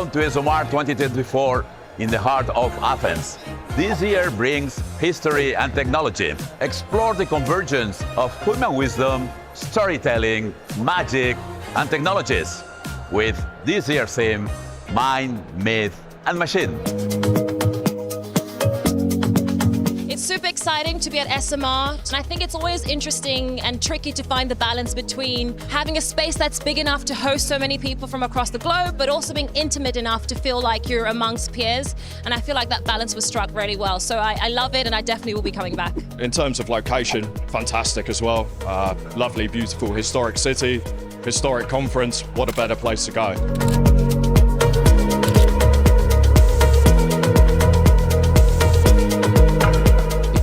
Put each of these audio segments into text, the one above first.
Welcome to ESOMAR 2024 in the heart of Athens. This year brings history and technology. Explore the convergence of human wisdom, storytelling, magic, and technologies with this year's theme, Mind, Myth, and Machine. It's super exciting to be at ESOMAR, and I think it's always interesting and tricky to find the balance between having a space that's big enough to host so many people from across the globe, but also being intimate enough to feel like you're amongst peers. And I feel like that balance was struck really well. So I love it, and I definitely will be coming back. In terms of location, fantastic as well. Lovely, beautiful, historic city, historic conference. What a better place to go.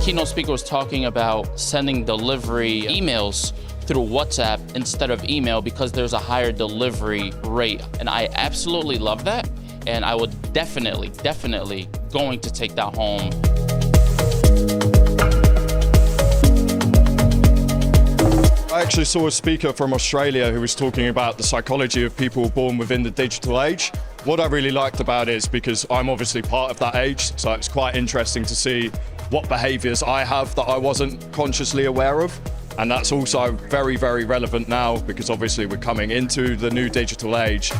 Keynote speaker was talking about sending delivery emails through WhatsApp instead of email because there's a higher delivery rate. And I absolutely love that. And I would definitely going to take that home. I actually saw a speaker from Australia who was talking about the psychology of people born within the digital age. What I really liked about it is because I'm obviously part of that age, so it's quite interesting to see what behaviors I have that I wasn't consciously aware of. And that's also very, very relevant now because obviously we're coming into the new digital age.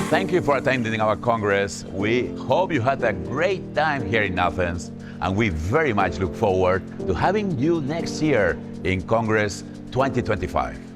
Thank you for attending our Congress. We hope you had a great time here in Athens, and we very much look forward to having you next year in Congress 2025.